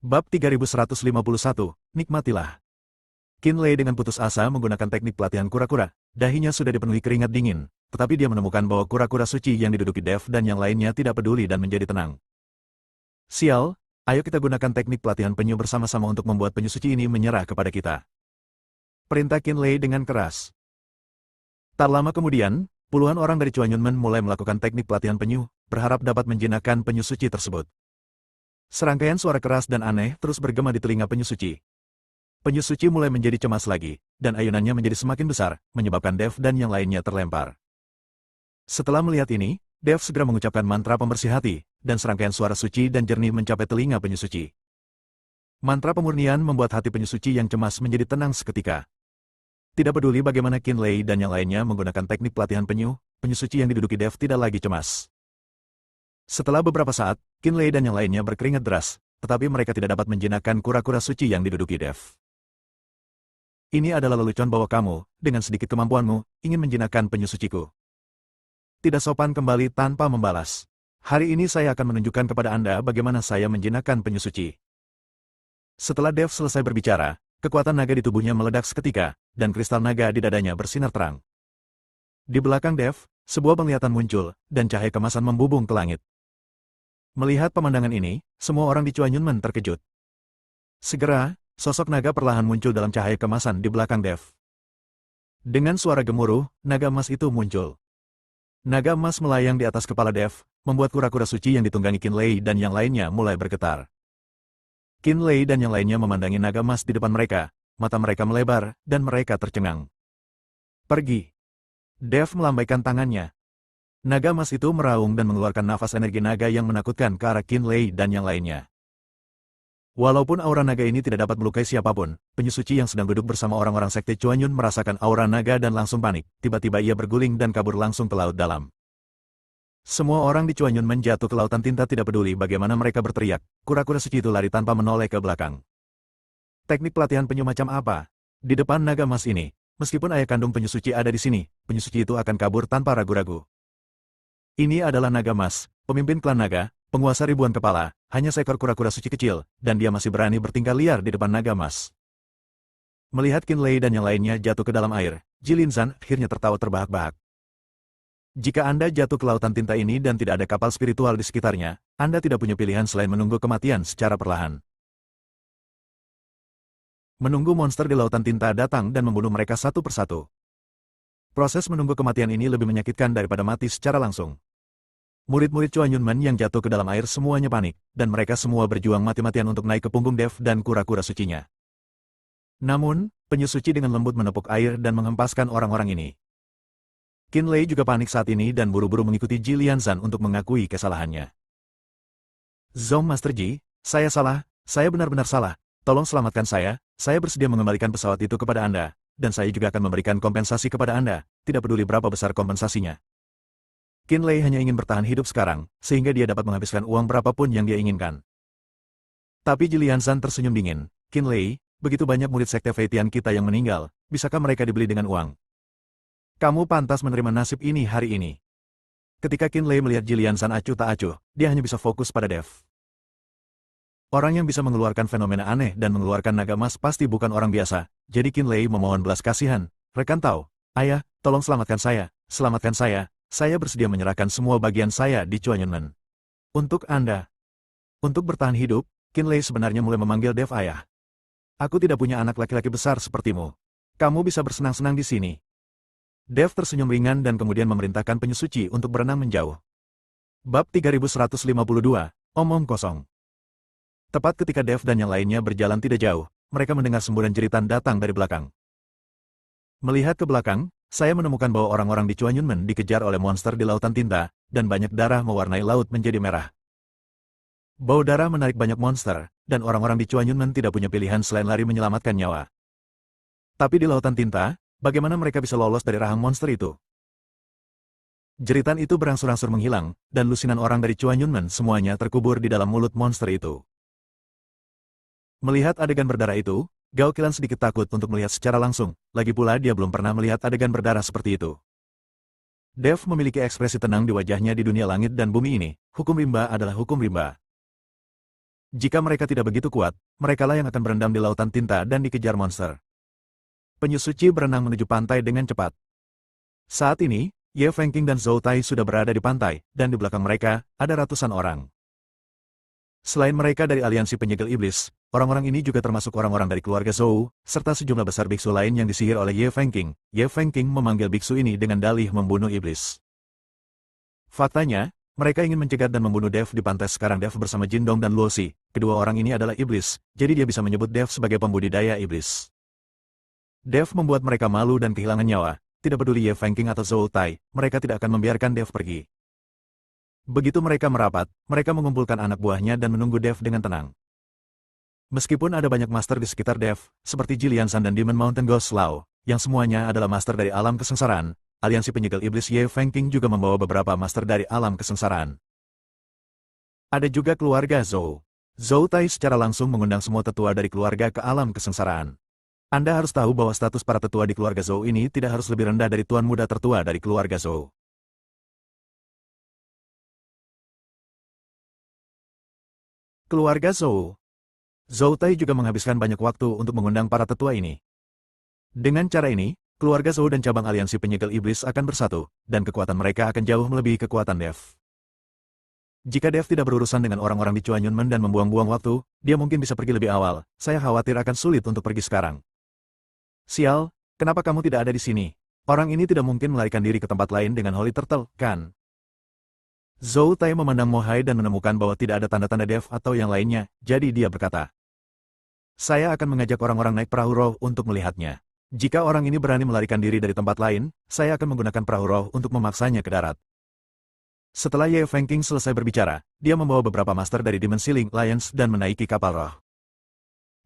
Bab 3151, Nikmatilah. Qin Lei dengan putus asa menggunakan teknik pelatihan kura-kura. Dahinya sudah dipenuhi keringat dingin, tetapi dia menemukan bahwa kura-kura suci yang diduduki Dev dan yang lainnya tidak peduli dan menjadi tenang. Sial, ayo kita gunakan teknik pelatihan penyu bersama-sama untuk membuat penyu suci ini menyerah kepada kita. Perintah Qin Lei dengan keras. Tak lama kemudian, puluhan orang dari Chuanyunmen mulai melakukan teknik pelatihan penyu, berharap dapat menjinakkan penyu suci tersebut. Serangkaian suara keras dan aneh terus bergema di telinga penyu suci. Penyu suci mulai menjadi cemas lagi, dan ayunannya menjadi semakin besar, menyebabkan Dev dan yang lainnya terlempar. Setelah melihat ini, Dev segera mengucapkan mantra pembersih hati, dan serangkaian suara suci dan jernih mencapai telinga penyu suci. Mantra pemurnian membuat hati penyu suci yang cemas menjadi tenang seketika. Tidak peduli bagaimana Qin Lei dan yang lainnya menggunakan teknik pelatihan penyu suci yang diduduki Dev tidak lagi cemas. Setelah beberapa saat, Qin Lei dan yang lainnya berkeringat deras, tetapi mereka tidak dapat menjinakkan kura-kura suci yang diduduki Dev. Ini adalah lelucon bahwa kamu, dengan sedikit kemampuanmu, ingin menjinakkan penyu suciku. Tidak sopan kembali tanpa membalas. Hari ini saya akan menunjukkan kepada Anda bagaimana saya menjinakkan penyu suci. Setelah Dev selesai berbicara, kekuatan naga di tubuhnya meledak seketika, dan kristal naga di dadanya bersinar terang. Di belakang Dev, sebuah penglihatan muncul, dan cahaya kemasan membubung ke langit. Melihat pemandangan ini, semua orang di Chuanyunmen terkejut. Segera, sosok naga perlahan muncul dalam cahaya kemasan di belakang Dev. Dengan suara gemuruh, naga emas itu muncul. Naga emas melayang di atas kepala Dev, membuat kura-kura suci yang ditunggangi Qin Lei dan yang lainnya mulai bergetar. Qin Lei dan yang lainnya memandangi naga emas di depan mereka, mata mereka melebar, dan mereka tercengang. Pergi. Dev melambaikan tangannya. Naga emas itu meraung dan mengeluarkan nafas energi naga yang menakutkan ke arah Qin Lei dan yang lainnya. Walaupun aura naga ini tidak dapat melukai siapapun, penyu suci yang sedang duduk bersama orang-orang sekte Chuanyun merasakan aura naga dan langsung panik. Tiba-tiba ia berguling dan kabur langsung ke laut dalam. Semua orang di Chuanyun menjatuh ke lautan tinta tidak peduli bagaimana mereka berteriak. Kura-kura suci itu lari tanpa menoleh ke belakang. Teknik pelatihan penyu macam apa? Di depan naga emas ini, meskipun ayah kandung penyu suci ada di sini, penyu suci itu akan kabur tanpa ragu-ragu. Ini adalah naga emas, pemimpin klan naga, penguasa ribuan kepala, hanya seekor kura-kura suci kecil, dan dia masih berani bertingkah liar di depan naga emas. Melihat Qin Lei dan yang lainnya jatuh ke dalam air, Jilin Zan akhirnya tertawa terbahak-bahak. Jika Anda jatuh ke lautan tinta ini dan tidak ada kapal spiritual di sekitarnya, Anda tidak punya pilihan selain menunggu kematian secara perlahan. Menunggu monster di lautan tinta datang dan membunuh mereka satu persatu. Proses menunggu kematian ini lebih menyakitkan daripada mati secara langsung. Murid-murid Chuanyunmen yang jatuh ke dalam air semuanya panik, dan mereka semua berjuang mati-matian untuk naik ke punggung Dev dan kura-kura sucinya. Namun, penyu suci dengan lembut menepuk air dan menghempaskan orang-orang ini. Qin Lei juga panik saat ini dan buru-buru mengikuti Jilian Zan untuk mengakui kesalahannya. Zong Master Ji, saya salah, saya benar-benar salah, tolong selamatkan saya bersedia mengembalikan pesawat itu kepada Anda. Dan saya juga akan memberikan kompensasi kepada Anda, tidak peduli berapa besar kompensasinya. Qin Lei hanya ingin bertahan hidup sekarang, sehingga dia dapat menghabiskan uang berapapun yang dia inginkan. Tapi Jilian Zan tersenyum dingin. Qin Lei, begitu banyak murid sekte Feitian kita yang meninggal, bisakah mereka dibeli dengan uang? Kamu pantas menerima nasib ini hari ini. Ketika Qin Lei melihat Jilian Zan acuh tak acuh, dia hanya bisa fokus pada Dev. Orang yang bisa mengeluarkan fenomena aneh dan mengeluarkan naga emas pasti bukan orang biasa, jadi Qin Lei memohon belas kasihan. Rekan Tao, ayah, tolong selamatkan saya bersedia menyerahkan semua bagian saya di Chuanyunmen. Untuk Anda. Untuk bertahan hidup, Qin Lei sebenarnya mulai memanggil Dev ayah. Aku tidak punya anak laki-laki besar sepertimu. Kamu bisa bersenang-senang di sini. Dev tersenyum ringan dan kemudian memerintahkan penyu suci untuk berenang menjauh. Bab 3152, Omong Kosong. Tepat ketika Dev dan yang lainnya berjalan tidak jauh, mereka mendengar semburan jeritan datang dari belakang. Melihat ke belakang, saya menemukan bahwa orang-orang di Chuanyunmen dikejar oleh monster di lautan tinta, dan banyak darah mewarnai laut menjadi merah. Bau darah menarik banyak monster, dan orang-orang di Chuanyunmen tidak punya pilihan selain lari menyelamatkan nyawa. Tapi di lautan tinta, bagaimana mereka bisa lolos dari rahang monster itu? Jeritan itu berangsur-angsur menghilang, dan lusinan orang dari Chuanyunmen semuanya terkubur di dalam mulut monster itu. Melihat adegan berdarah itu, Gao Qilan sedikit takut untuk melihat secara langsung, lagi pula dia belum pernah melihat adegan berdarah seperti itu. Dev memiliki ekspresi tenang di wajahnya di dunia langit dan bumi ini, hukum rimba adalah hukum rimba. Jika mereka tidak begitu kuat, merekalah yang akan berendam di lautan tinta dan dikejar monster. Penyu suci berenang menuju pantai dengan cepat. Saat ini, Ye Fengqing dan Zhou Tai sudah berada di pantai, dan di belakang mereka, ada ratusan orang. Selain mereka dari aliansi penyegel iblis, orang-orang ini juga termasuk orang-orang dari keluarga Zhou, serta sejumlah besar biksu lain yang disihir oleh Ye Fengqing. Ye Fengqing memanggil biksu ini dengan dalih membunuh iblis. Faktanya, mereka ingin mencegat dan membunuh Dev di pantai sekarang. Dev bersama Jindong dan Luosi, kedua orang ini adalah iblis, jadi dia bisa menyebut Dev sebagai pembudidaya iblis. Dev membuat mereka malu dan kehilangan nyawa, tidak peduli Ye Fengqing atau Zhou Tai, mereka tidak akan membiarkan Dev pergi. Begitu mereka merapat, mereka mengumpulkan anak buahnya dan menunggu Dev dengan tenang. Meskipun ada banyak master di sekitar Dev, seperti Jilian San dan Demon Mountain Ghost Lao, yang semuanya adalah master dari alam kesengsaraan, aliansi penyegel iblis Ye Fengqing juga membawa beberapa master dari alam kesengsaraan. Ada juga keluarga Zhou. Zhou Tai secara langsung mengundang semua tetua dari keluarga ke alam kesengsaraan. Anda harus tahu bahwa status para tetua di keluarga Zhou ini tidak harus lebih rendah dari tuan muda tertua dari keluarga Zhou. Keluarga Zhou. Zhou Tai juga menghabiskan banyak waktu untuk mengundang para tetua ini. Dengan cara ini, keluarga Zhou dan cabang aliansi penyegel iblis akan bersatu, dan kekuatan mereka akan jauh melebihi kekuatan Dev. Jika Dev tidak berurusan dengan orang-orang di Chuanyunmen dan membuang-buang waktu, dia mungkin bisa pergi lebih awal. Saya khawatir akan sulit untuk pergi sekarang. Sial, kenapa kamu tidak ada di sini? Orang ini tidak mungkin melarikan diri ke tempat lain dengan Holy Turtle, kan? Zhou Tai memandang Mo Hai dan menemukan bahwa tidak ada tanda-tanda Dev atau yang lainnya, jadi dia berkata, "Saya akan mengajak orang-orang naik perahu roh untuk melihatnya. Jika orang ini berani melarikan diri dari tempat lain, saya akan menggunakan perahu roh untuk memaksanya ke darat." Setelah Ye Fengqing selesai berbicara, dia membawa beberapa master dari Demon Ceiling Lions dan menaiki kapal roh.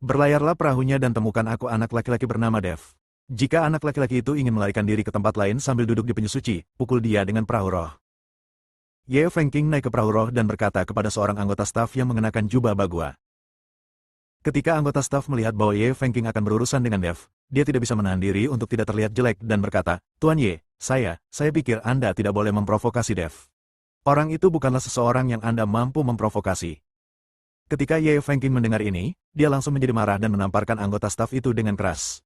"Berlayarlah perahunya dan temukan aku anak laki-laki bernama Dev. Jika anak laki-laki itu ingin melarikan diri ke tempat lain sambil duduk di penyu suci, pukul dia dengan perahu roh." Ye Fengqing naik ke perahu roh dan berkata kepada seorang anggota staf yang mengenakan jubah bagua. Ketika anggota staf melihat bahwa Ye Fengqing akan berurusan dengan Dev, dia tidak bisa menahan diri untuk tidak terlihat jelek dan berkata, "Tuan Ye, saya pikir Anda tidak boleh memprovokasi Dev. Orang itu bukanlah seseorang yang Anda mampu memprovokasi." Ketika Ye Fengqing mendengar ini, dia langsung menjadi marah dan menamparkan anggota staf itu dengan keras.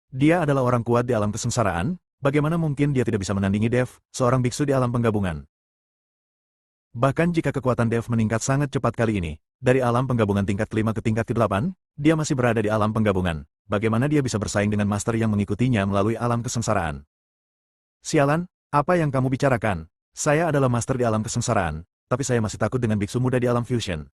Dia adalah orang kuat di alam kesengsaraan, bagaimana mungkin dia tidak bisa menandingi Dev, seorang biksu di alam penggabungan. Bahkan jika kekuatan Dev meningkat sangat cepat kali ini, dari alam penggabungan tingkat ke-5 ke tingkat ke-8, dia masih berada di alam penggabungan. Bagaimana dia bisa bersaing dengan master yang mengikutinya melalui alam kesengsaraan? Sialan, apa yang kamu bicarakan? Saya adalah master di alam kesengsaraan, tapi saya masih takut dengan biksu muda di alam fusion.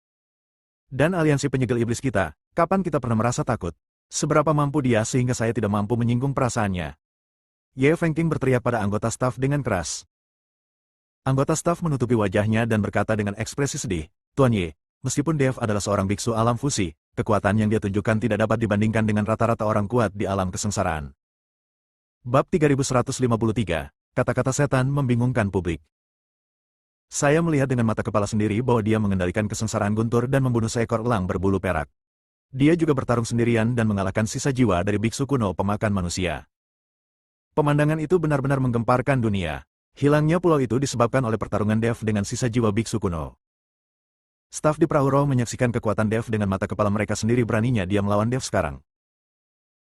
Dan aliansi penyegel iblis kita, kapan kita pernah merasa takut? Seberapa mampu dia sehingga saya tidak mampu menyinggung perasaannya? Ye Fengqing berteriak pada anggota staf dengan keras. Anggota staf menutupi wajahnya dan berkata dengan ekspresi sedih, "Tuan Ye, meskipun Dev adalah seorang biksu alam fusi, kekuatan yang dia tunjukkan tidak dapat dibandingkan dengan rata-rata orang kuat di alam kesengsaraan." Bab 3153, kata-kata setan membingungkan publik. Saya melihat dengan mata kepala sendiri bahwa dia mengendalikan kesengsaraan guntur dan membunuh seekor elang berbulu perak. Dia juga bertarung sendirian dan mengalahkan sisa jiwa dari biksu kuno pemakan manusia. Pemandangan itu benar-benar menggemparkan dunia. Hilangnya pulau itu disebabkan oleh pertarungan Dev dengan sisa jiwa biksu kuno. Staf di perahu roh menyaksikan kekuatan Dev dengan mata kepala mereka sendiri. Beraninya dia melawan Dev sekarang.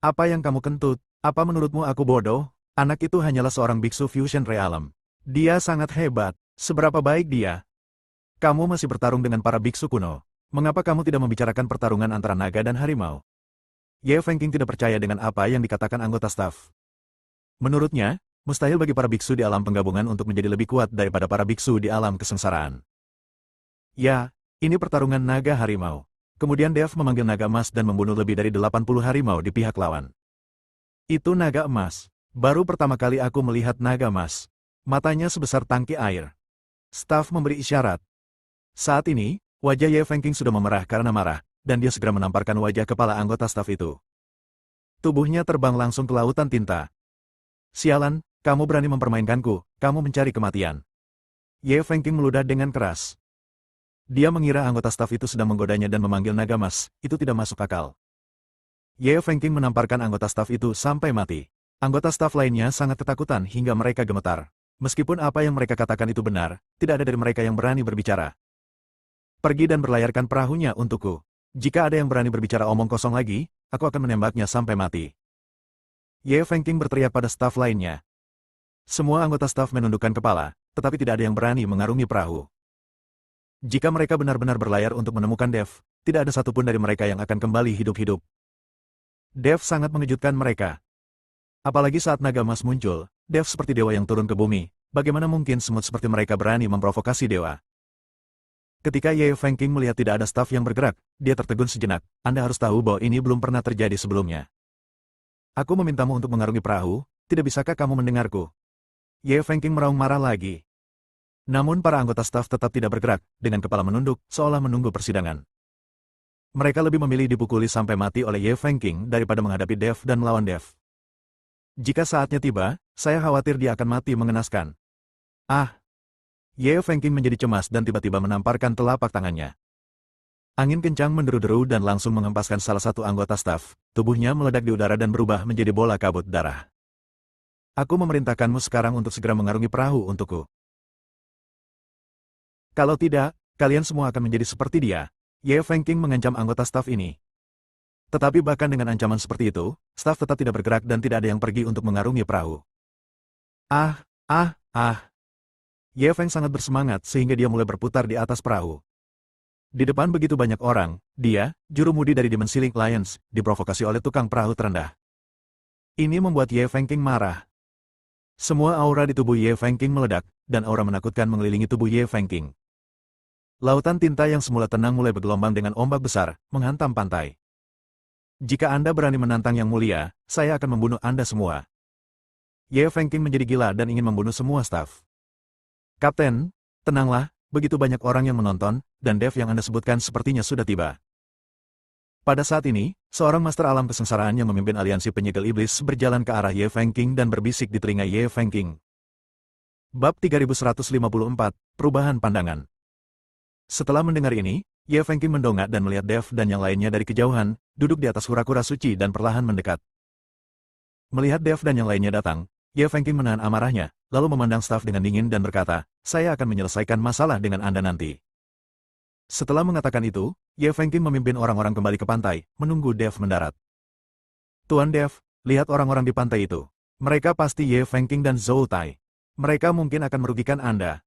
"Apa yang kamu kentut? Apa menurutmu aku bodoh? Anak itu hanyalah seorang biksu fusion realem. Dia sangat hebat. Seberapa baik dia? Kamu masih bertarung dengan para biksu kuno. Mengapa kamu tidak membicarakan pertarungan antara naga dan harimau?" Ye Fengqing tidak percaya dengan apa yang dikatakan anggota staf. Menurutnya, mustahil bagi para biksu di alam penggabungan untuk menjadi lebih kuat daripada para biksu di alam kesengsaraan. "Ya, ini pertarungan naga harimau." Kemudian Dev memanggil naga emas dan membunuh lebih dari 80 harimau di pihak lawan. "Itu naga emas. Baru pertama kali aku melihat naga emas. Matanya sebesar tangki air." Staf memberi isyarat. Saat ini, wajah Ye Fengqing sudah memerah karena marah, dan dia segera menamparkan wajah kepala anggota staf itu. Tubuhnya terbang langsung ke lautan tinta. "Sialan, kamu berani mempermainkanku, kamu mencari kematian." Ye Fengqing meludah dengan keras. Dia mengira anggota staf itu sedang menggodanya dan memanggil naga emas, itu tidak masuk akal. Ye Fengqing menamparkan anggota staf itu sampai mati. Anggota staf lainnya sangat ketakutan hingga mereka gemetar. Meskipun apa yang mereka katakan itu benar, tidak ada dari mereka yang berani berbicara. Pergi dan berlayarkan perahunya untukku. Jika ada yang berani berbicara omong kosong lagi, aku akan menembaknya sampai mati. Ye Fengqing berteriak pada staf lainnya. Semua anggota staf menundukkan kepala, tetapi tidak ada yang berani mengarungi perahu. Jika mereka benar-benar berlayar untuk menemukan Dev, tidak ada satupun dari mereka yang akan kembali hidup-hidup. Dev sangat mengejutkan mereka. Apalagi saat naga emas muncul, Dev seperti dewa yang turun ke bumi. Bagaimana mungkin semut seperti mereka berani memprovokasi dewa? Ketika Ye Fengqing melihat tidak ada staf yang bergerak, dia tertegun sejenak. Anda harus tahu bahwa ini belum pernah terjadi sebelumnya. Aku memintamu untuk mengarungi perahu, tidak bisakah kamu mendengarku? Ye Fengqing meraung marah lagi. Namun para anggota staf tetap tidak bergerak, dengan kepala menunduk, seolah menunggu persidangan. Mereka lebih memilih dipukuli sampai mati oleh Ye Fengqing daripada menghadapi Dev dan melawan Dev. Jika saatnya tiba, saya khawatir dia akan mati mengenaskan. Ah! Ye Fengqing menjadi cemas dan tiba-tiba menamparkan telapak tangannya. Angin kencang menderu-deru dan langsung menghempaskan salah satu anggota staf. Tubuhnya meledak di udara dan berubah menjadi bola kabut darah. Aku memerintahkanmu sekarang untuk segera mengarungi perahu untukku. Kalau tidak, kalian semua akan menjadi seperti dia. Ye Fengqing mengancam anggota staf ini. Tetapi bahkan dengan ancaman seperti itu, staf tetap tidak bergerak dan tidak ada yang pergi untuk mengarungi perahu. Ah! Ah! Ah! Ye Feng sangat bersemangat sehingga dia mulai berputar di atas perahu. Di depan begitu banyak orang, dia, juru mudi dari Dimensi Link Lions, diprovokasi oleh tukang perahu terendah. Ini membuat Ye Fengqing marah. Semua aura di tubuh Ye Fengqing meledak, dan aura menakutkan mengelilingi tubuh Ye Fengqing. Lautan tinta yang semula tenang mulai bergelombang dengan ombak besar, menghantam pantai. Jika Anda berani menantang yang mulia, saya akan membunuh Anda semua. Ye Fengqing menjadi gila dan ingin membunuh semua staf. Kapten, tenanglah, begitu banyak orang yang menonton, dan Dev yang Anda sebutkan sepertinya sudah tiba. Pada saat ini, seorang master alam kesengsaraan yang memimpin aliansi penyegel iblis berjalan ke arah Ye Fengqing dan berbisik di telinga Ye Fengqing. Bab 3154, Perubahan Pandangan. Setelah mendengar ini, Ye Fengqing mendongak dan melihat Dev dan yang lainnya dari kejauhan, duduk di atas kura-kura suci dan perlahan mendekat. Melihat Dev dan yang lainnya datang, Ye Fengqing menahan amarahnya, lalu memandang staf dengan dingin dan berkata, saya akan menyelesaikan masalah dengan Anda nanti. Setelah mengatakan itu, Ye Fengqing memimpin orang-orang kembali ke pantai, menunggu Dev mendarat. Tuan Dev, lihat orang-orang di pantai itu. Mereka pasti Ye Fengqing dan Zhou Tai. Mereka mungkin akan merugikan Anda.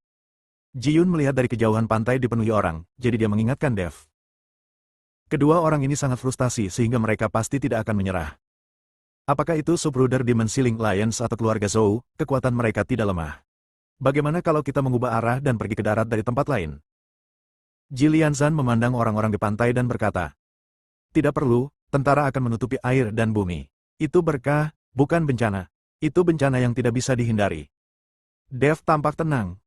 Ji Yun melihat dari kejauhan pantai dipenuhi orang, jadi dia mengingatkan Dev. Kedua orang ini sangat frustasi sehingga mereka pasti tidak akan menyerah. Apakah itu subruder Dimensi Link Lions atau keluarga Zhou, kekuatan mereka tidak lemah. Bagaimana kalau kita mengubah arah dan pergi ke darat dari tempat lain? Ji Lianzan memandang orang-orang di pantai dan berkata, tidak perlu, tentara akan menutupi air dan bumi. Itu berkah, bukan bencana. Itu bencana yang tidak bisa dihindari. Dev tampak tenang.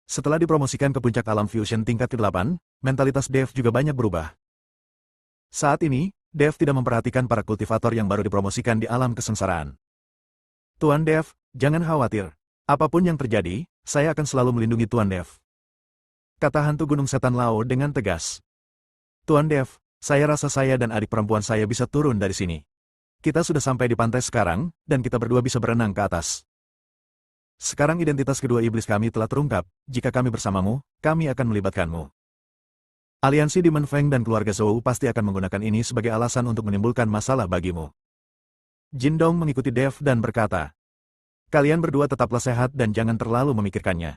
Setelah dipromosikan ke puncak alam fusion tingkat ke-8, mentalitas Dev juga banyak berubah. Saat ini, Dev tidak memperhatikan para kultivator yang baru dipromosikan di alam kesengsaraan. Tuan Dev, jangan khawatir. Apapun yang terjadi, saya akan selalu melindungi Tuan Dev. Kata hantu Gunung Setan Lao dengan tegas. Tuan Dev, saya rasa saya dan adik perempuan saya bisa turun dari sini. Kita sudah sampai di pantai sekarang, dan kita berdua bisa berenang ke atas. Sekarang identitas kedua iblis kami telah terungkap, jika kami bersamamu, kami akan melibatkanmu. Aliansi Demon Feng dan keluarga Zhou pasti akan menggunakan ini sebagai alasan untuk menimbulkan masalah bagimu. Jin Dong mengikuti Dev dan berkata, kalian berdua tetaplah sehat dan jangan terlalu memikirkannya.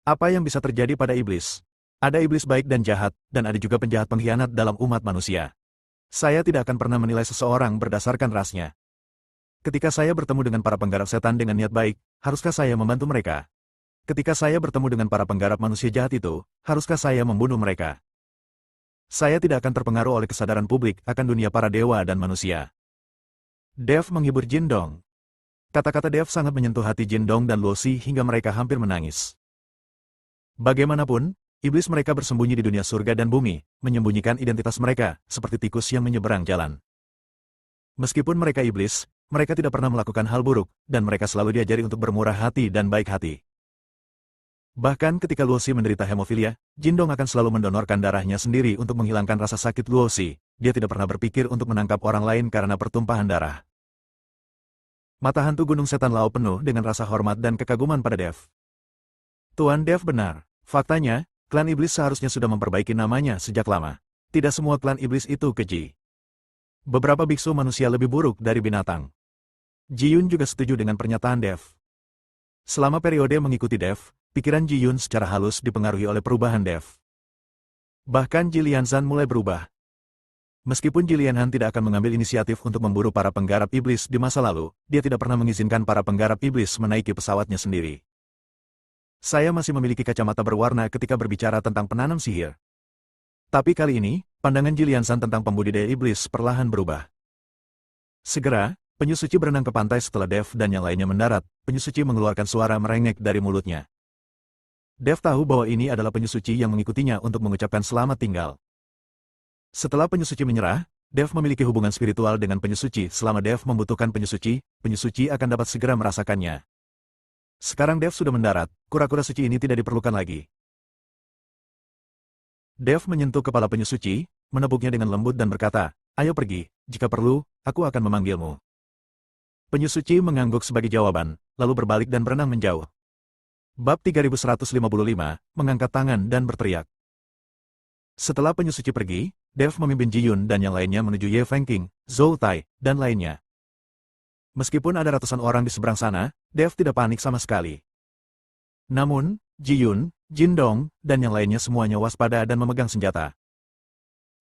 Apa yang bisa terjadi pada iblis? Ada iblis baik dan jahat, dan ada juga penjahat pengkhianat dalam umat manusia. Saya tidak akan pernah menilai seseorang berdasarkan rasnya. Ketika saya bertemu dengan para penggarap setan dengan niat baik, haruskah saya membantu mereka? Ketika saya bertemu dengan para penggarap manusia jahat itu, haruskah saya membunuh mereka? Saya tidak akan terpengaruh oleh kesadaran publik akan dunia para dewa dan manusia. Dev menghibur Jin Dong. Kata-kata Dev sangat menyentuh hati Jin Dong dan Luo Xi hingga mereka hampir menangis. Bagaimanapun, iblis mereka bersembunyi di dunia surga dan bumi, menyembunyikan identitas mereka, seperti tikus yang menyeberang jalan. Meskipun mereka iblis, mereka tidak pernah melakukan hal buruk, dan mereka selalu diajari untuk bermurah hati dan baik hati. Bahkan ketika Luo Xi menderita hemofilia, Jin Dong akan selalu mendonorkan darahnya sendiri untuk menghilangkan rasa sakit Luo Xi. Dia tidak pernah berpikir untuk menangkap orang lain karena pertumpahan darah. Mata hantu Gunung Setan Lao penuh dengan rasa hormat dan kekaguman pada Dev. Tuan Dev benar. Faktanya, Klan iblis seharusnya sudah memperbaiki namanya sejak lama. Tidak semua klan iblis itu keji. Beberapa biksu manusia lebih buruk dari binatang. Ji Yun juga setuju dengan pernyataan Dev. Selama periode mengikuti Dev, pikiran Ji Yun secara halus dipengaruhi oleh perubahan Dev. Bahkan Ji Lianzan mulai berubah. Meskipun Ji Lianhan tidak akan mengambil inisiatif untuk memburu para penggarap iblis di masa lalu, dia tidak pernah mengizinkan para penggarap iblis menaiki pesawatnya sendiri. Saya masih memiliki kacamata berwarna ketika berbicara tentang penanam sihir. Tapi kali ini, pandangan Ji Lianzan tentang pembudidaya iblis perlahan berubah. Segera, penyu suci berenang ke pantai setelah Dev dan yang lainnya mendarat. Penyu suci mengeluarkan suara merengek dari mulutnya. Dev tahu bahwa ini adalah penyu suci yang mengikutinya untuk mengucapkan selamat tinggal. Setelah penyu suci menyerah, Dev memiliki hubungan spiritual dengan penyu suci. Selama Dev membutuhkan penyu suci akan dapat segera merasakannya. Sekarang Dev sudah mendarat, kura-kura suci ini tidak diperlukan lagi. Dev menyentuh kepala penyu suci, menepuknya dengan lembut dan berkata, "Ayo pergi, jika perlu, aku akan memanggilmu." Penyu suci mengangguk sebagai jawaban, lalu berbalik dan berenang menjauh. Bab 3155, mengangkat tangan dan berteriak. Setelah penyu suci pergi, Dev memimpin Ji Yun dan yang lainnya menuju Ye Fengqing, Zhou Tai, dan lainnya. Meskipun ada ratusan orang di seberang sana, Dev tidak panik sama sekali. Namun, Ji Yun, Jin Dong, dan yang lainnya semuanya waspada dan memegang senjata.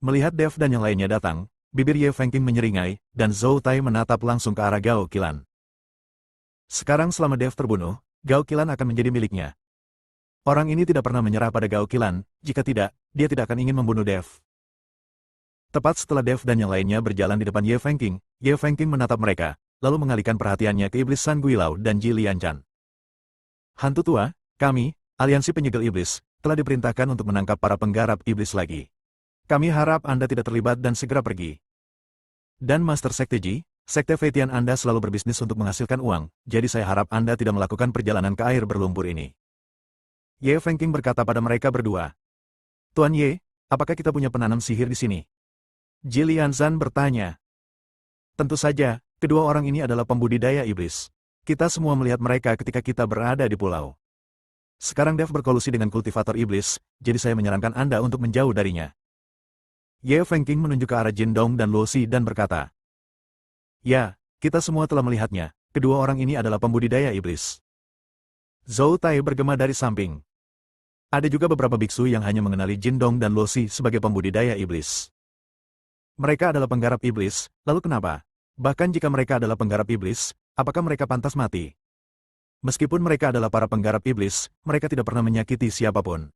Melihat Dev dan yang lainnya datang, bibir Ye Fengqing menyeringai, dan Zhou Tai menatap langsung ke arah Gao Qilan. Sekarang selama Dev terbunuh, Gao Qilan akan menjadi miliknya. Orang ini tidak pernah menyerah pada Gao Qilan, jika tidak, dia tidak akan ingin membunuh Dev. Tepat setelah Dev dan yang lainnya berjalan di depan Ye Fengqing menatap mereka, lalu mengalihkan perhatiannya ke iblis San Guilau dan Ji Lianchan. "Hantu tua, kami, aliansi penyegel iblis, telah diperintahkan untuk menangkap para penggarap iblis lagi. Kami harap Anda tidak terlibat dan segera pergi. Dan Master Sekte Ji, Sekte Feitian Anda selalu berbisnis untuk menghasilkan uang, jadi saya harap Anda tidak melakukan perjalanan ke air berlumpur ini." Ye Fengqing berkata pada mereka berdua. "Tuan Ye, apakah kita punya penanam sihir di sini?" Ji Lianzan bertanya. "Tentu saja. Kedua orang ini adalah pembudidaya iblis. Kita semua melihat mereka ketika kita berada di pulau. Sekarang Dev berkolusi dengan kultivator iblis, jadi saya menyarankan Anda untuk menjauh darinya." Ye Fengqing menunjuk ke arah Jin Dong dan Luo Xi dan berkata, "Ya, kita semua telah melihatnya. Kedua orang ini adalah pembudidaya iblis." Zhou Tai bergema dari samping. Ada juga beberapa biksu yang hanya mengenali Jin Dong dan Luo Xi sebagai pembudidaya iblis. Mereka adalah penggarap iblis, lalu kenapa? Bahkan jika mereka adalah penggarap iblis, apakah mereka pantas mati? Meskipun mereka adalah para penggarap iblis, mereka tidak pernah menyakiti siapapun.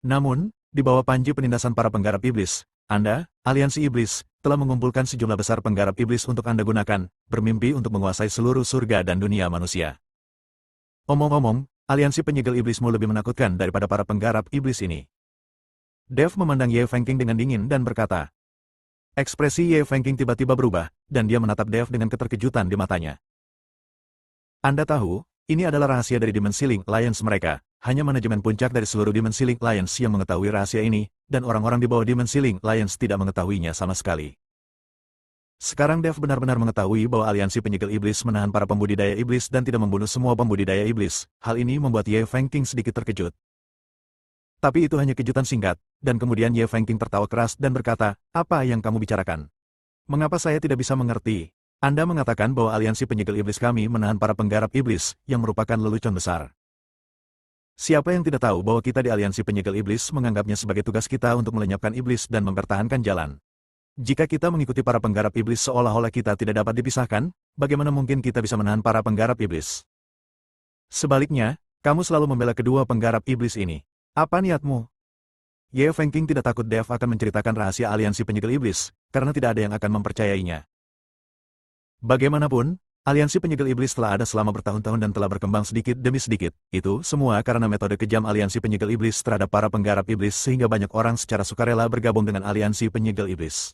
Namun, di bawah panji penindasan para penggarap iblis, Anda, aliansi iblis, telah mengumpulkan sejumlah besar penggarap iblis untuk Anda gunakan, bermimpi untuk menguasai seluruh surga dan dunia manusia. Omong-omong, aliansi penyegel iblismu lebih menakutkan daripada para penggarap iblis ini. Dev memandang Ye Fengqing dengan dingin dan berkata. Ekspresi Ye Fengqing tiba-tiba berubah, dan dia menatap Dev dengan keterkejutan di matanya. "Anda tahu, ini adalah rahasia dari Dimensi Link Alliance mereka. Hanya manajemen puncak dari seluruh Dimensi Link Alliance yang mengetahui rahasia ini, dan orang-orang di bawah Dimensi Link Alliance tidak mengetahuinya sama sekali." Sekarang Dev benar-benar mengetahui bahwa aliansi penyegel iblis menahan para pembudidaya iblis dan tidak membunuh semua pembudidaya iblis. Hal ini membuat Ye Fengqing sedikit terkejut. Tapi itu hanya kejutan singkat, dan kemudian Ye Fengqing tertawa keras dan berkata, "Apa yang kamu bicarakan? Mengapa saya tidak bisa mengerti? Anda mengatakan bahwa aliansi penyegel iblis kami menahan para penggarap iblis, yang merupakan lelucon besar. Siapa yang tidak tahu bahwa kita di aliansi penyegel iblis menganggapnya sebagai tugas kita untuk melenyapkan iblis dan mempertahankan jalan? Jika kita mengikuti para penggarap iblis seolah-olah kita tidak dapat dipisahkan, bagaimana mungkin kita bisa menahan para penggarap iblis? Sebaliknya, kamu selalu membela kedua penggarap iblis ini. Apa niatmu?" Ye Fengqing tidak takut Dev akan menceritakan rahasia aliansi penyegel iblis, karena tidak ada yang akan mempercayainya. Bagaimanapun, aliansi penyegel iblis telah ada selama bertahun-tahun dan telah berkembang sedikit demi sedikit. Itu semua karena metode kejam aliansi penyegel iblis terhadap para penggarap iblis sehingga banyak orang secara sukarela bergabung dengan aliansi penyegel iblis.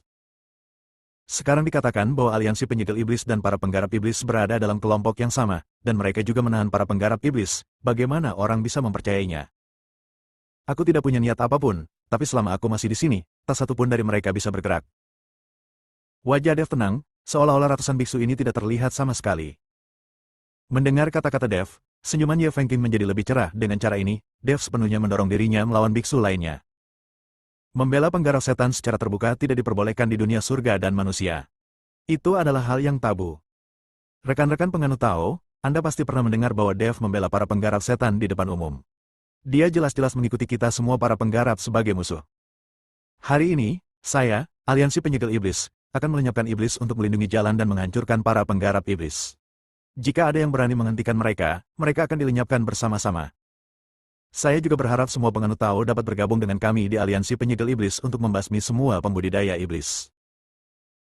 Sekarang dikatakan bahwa aliansi penyegel iblis dan para penggarap iblis berada dalam kelompok yang sama, dan mereka juga menahan para penggarap iblis. Bagaimana orang bisa mempercayainya? Aku tidak punya niat apapun, tapi selama aku masih di sini, tak satu pun dari mereka bisa bergerak. Wajah Dev tenang, seolah-olah ratusan biksu ini tidak terlihat sama sekali. Mendengar kata-kata Dev, senyuman Ye Fengqing menjadi lebih cerah. Dengan cara ini, Dev sepenuhnya mendorong dirinya melawan biksu lainnya. Membela penggarap setan secara terbuka tidak diperbolehkan di dunia surga dan manusia. Itu adalah hal yang tabu. Rekan-rekan penganut Tao, Anda pasti pernah mendengar bahwa Dev membela para penggarap setan di depan umum. Dia jelas-jelas mengikuti kita semua para penggarap sebagai musuh. Hari ini, saya, Aliansi Penyegel Iblis, akan melenyapkan iblis untuk melindungi jalan dan menghancurkan para penggarap iblis. Jika ada yang berani menghentikan mereka, mereka akan dilenyapkan bersama-sama. Saya juga berharap semua penganut Tao dapat bergabung dengan kami di Aliansi Penyegel Iblis untuk membasmi semua pembudidaya iblis.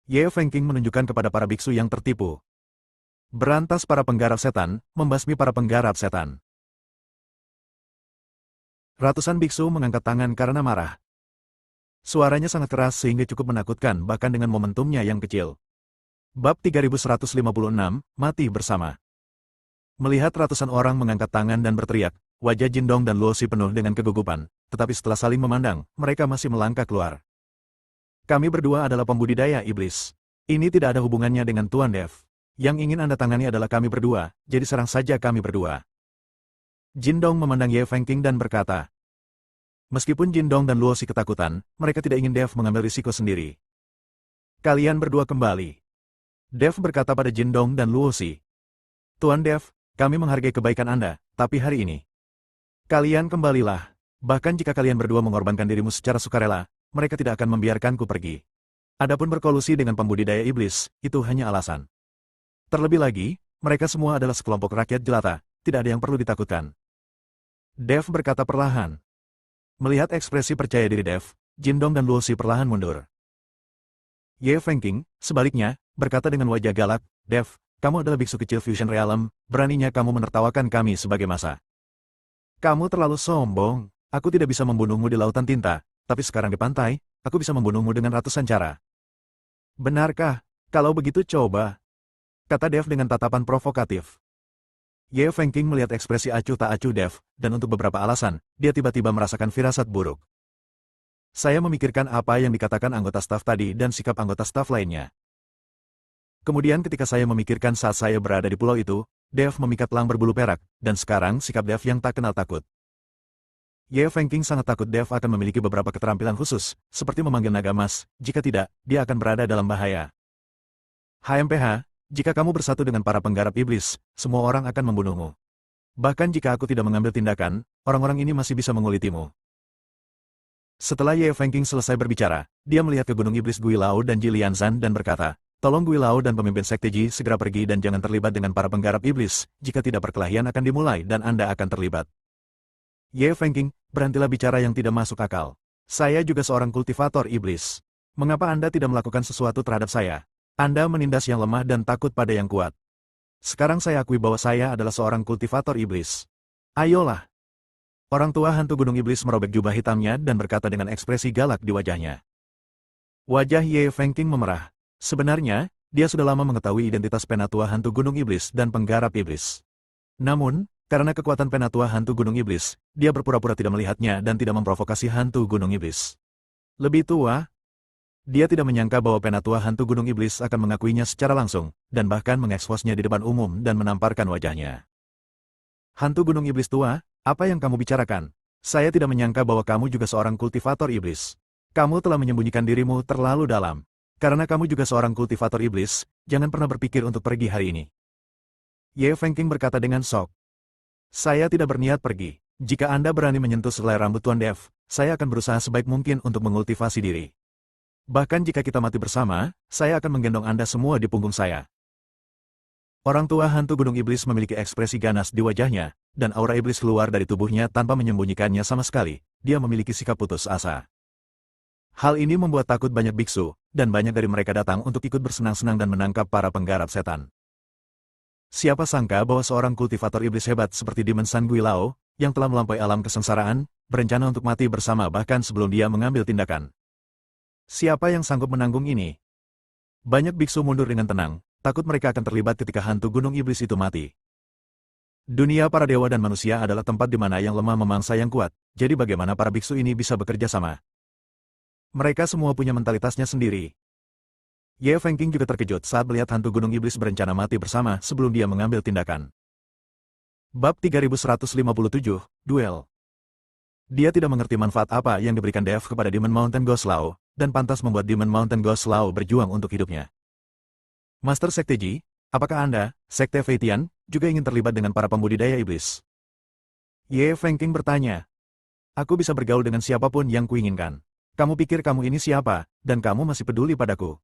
Ye Fengqing menunjukkan kepada para biksu yang tertipu. Berantas para penggarap setan, membasmi para penggarap setan. Ratusan biksu mengangkat tangan karena marah. Suaranya sangat keras sehingga cukup menakutkan bahkan dengan momentumnya yang kecil. Bab 3156, Mati Bersama. Melihat ratusan orang mengangkat tangan dan berteriak, wajah Jindong dan Luosi penuh dengan kegugupan, tetapi setelah saling memandang, mereka masih melangkah keluar. Kami berdua adalah pembudidaya iblis. Ini tidak ada hubungannya dengan Tuan Dev. Yang ingin Anda tangani adalah kami berdua, jadi serang saja kami berdua. Jindong memandang Ye Fengqing dan berkata, meskipun Jindong dan Luosi ketakutan, mereka tidak ingin Dev mengambil risiko sendiri. Kalian berdua kembali. Dev berkata pada Jindong dan Luosi. Tuan Dev, kami menghargai kebaikan Anda, tapi hari ini. Kalian kembalilah. Bahkan jika kalian berdua mengorbankan dirimu secara sukarela, mereka tidak akan membiarkanku pergi. Adapun berkolusi dengan pembudidaya iblis, itu hanya alasan. Terlebih lagi, mereka semua adalah sekelompok rakyat jelata, tidak ada yang perlu ditakutkan. Dev berkata perlahan. Melihat ekspresi percaya diri Dev, Jindong dan Luosi perlahan mundur. Ye Fengqing, sebaliknya, berkata dengan wajah galak, Dev, kamu adalah biksu kecil Fusion Realm, beraninya kamu menertawakan kami sebagai massa. Kamu terlalu sombong, aku tidak bisa membunuhmu di lautan tinta, tapi sekarang di pantai, aku bisa membunuhmu dengan ratusan cara. Benarkah? Kalau begitu coba. Kata Dev dengan tatapan provokatif. Ye Fengqing melihat ekspresi acuh tak acuh Dev, dan untuk beberapa alasan, dia tiba-tiba merasakan firasat buruk. Saya memikirkan apa yang dikatakan anggota staf tadi dan sikap anggota staf lainnya. Kemudian ketika saya memikirkan saat saya berada di pulau itu, Dev memikat elang berbulu perak, dan sekarang sikap Dev yang tak kenal takut. Ye Fengqing sangat takut Dev akan memiliki beberapa keterampilan khusus, seperti memanggil naga emas, jika tidak, dia akan berada dalam bahaya. HMPH, jika kamu bersatu dengan para penggarap iblis, semua orang akan membunuhmu. Bahkan jika aku tidak mengambil tindakan, orang-orang ini masih bisa mengulitimu. Setelah Ye Fengqing selesai berbicara, dia melihat ke Gunung Iblis Gui Lao dan Ji Lianzan dan berkata, tolong Gui Lao dan pemimpin sekte Ji segera pergi dan jangan terlibat dengan para penggarap iblis, jika tidak perkelahian akan dimulai dan Anda akan terlibat. Ye Fengqing, berhentilah bicara yang tidak masuk akal. Saya juga seorang kultivator iblis. Mengapa Anda tidak melakukan sesuatu terhadap saya? Anda menindas yang lemah dan takut pada yang kuat. Sekarang saya akui bahwa saya adalah seorang kultivator iblis. Ayolah. Orang tua hantu gunung iblis merobek jubah hitamnya dan berkata dengan ekspresi galak di wajahnya. Wajah Ye Fengqing memerah. Sebenarnya, dia sudah lama mengetahui identitas penatua hantu gunung iblis dan penggarap iblis. Namun, karena kekuatan penatua hantu gunung iblis, dia berpura-pura tidak melihatnya dan tidak memprovokasi hantu gunung iblis. Lebih tua, dia tidak menyangka bahwa penatua hantu gunung iblis akan mengakuinya secara langsung, dan bahkan mengeksposnya di depan umum dan menamparkan wajahnya. Hantu gunung iblis tua, apa yang kamu bicarakan? Saya tidak menyangka bahwa kamu juga seorang kultivator iblis. Kamu telah menyembunyikan dirimu terlalu dalam. Karena kamu juga seorang kultivator iblis, jangan pernah berpikir untuk pergi hari ini. Ye Fengqing berkata dengan sok. Saya tidak berniat pergi. Jika Anda berani menyentuh selai rambut Tuan Dev, saya akan berusaha sebaik mungkin untuk mengultivasi diri. Bahkan jika kita mati bersama, saya akan menggendong Anda semua di punggung saya. Orang tua hantu gunung iblis memiliki ekspresi ganas di wajahnya, dan aura iblis keluar dari tubuhnya tanpa menyembunyikannya sama sekali. Dia memiliki sikap putus asa. Hal ini membuat takut banyak biksu, dan banyak dari mereka datang untuk ikut bersenang-senang dan menangkap para penggarap setan. Siapa sangka bahwa seorang kultivator iblis hebat seperti Demon San Gui Lao, yang telah melampaui alam kesengsaraan, berencana untuk mati bersama bahkan sebelum dia mengambil tindakan. Siapa yang sanggup menanggung ini? Banyak biksu mundur dengan tenang, takut mereka akan terlibat ketika hantu gunung iblis itu mati. Dunia para dewa dan manusia adalah tempat di mana yang lemah memangsa yang kuat, jadi bagaimana para biksu ini bisa bekerja sama? Mereka semua punya mentalitasnya sendiri. Ye Fengqing juga terkejut saat melihat hantu gunung iblis berencana mati bersama sebelum dia mengambil tindakan. Bab 3157, Duel. Dia tidak mengerti manfaat apa yang diberikan Dev kepada Demon Mountain Ghost Law, dan pantas membuat Demon Mountain Ghost Law berjuang untuk hidupnya. Master Sekte Ji, apakah Anda, Sekte Feitian, juga ingin terlibat dengan para pembudidaya iblis? Ye Fengqing bertanya. Aku bisa bergaul dengan siapapun yang kuinginkan. Kamu pikir kamu ini siapa, dan kamu masih peduli padaku?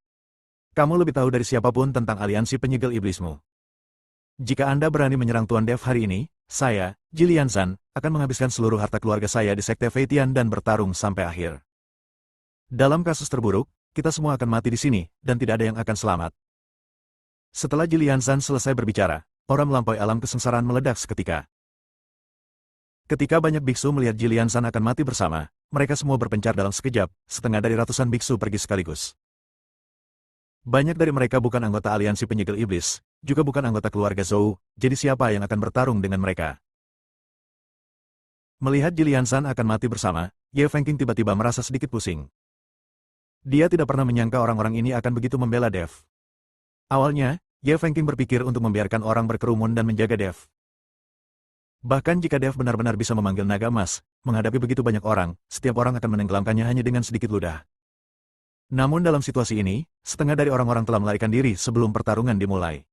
Kamu lebih tahu dari siapapun tentang aliansi penyegel iblismu. Jika Anda berani menyerang Tuan Dev hari ini, saya, Jilian Zhan, akan menghabiskan seluruh harta keluarga saya di Sekte Feitian dan bertarung sampai akhir. Dalam kasus terburuk, kita semua akan mati di sini, dan tidak ada yang akan selamat. Setelah Jilian Zhan selesai berbicara, aura melampaui alam kesengsaraan meledak seketika. Ketika banyak biksu melihat Jilian Zhan akan mati bersama, mereka semua berpencar dalam sekejap, setengah dari ratusan biksu pergi sekaligus. Banyak dari mereka bukan anggota aliansi penyegel iblis, juga bukan anggota keluarga Zhou, jadi siapa yang akan bertarung dengan mereka? Melihat Jilian Zhan akan mati bersama, Ye Fengqing tiba-tiba merasa sedikit pusing. Dia tidak pernah menyangka orang-orang ini akan begitu membela Dev. Awalnya, Ye Fengqing berpikir untuk membiarkan orang berkerumun dan menjaga Dev. Bahkan jika Dev benar-benar bisa memanggil naga emas, menghadapi begitu banyak orang, setiap orang akan menenggelamkannya hanya dengan sedikit ludah. Namun dalam situasi ini, setengah dari orang-orang telah melarikan diri sebelum pertarungan dimulai.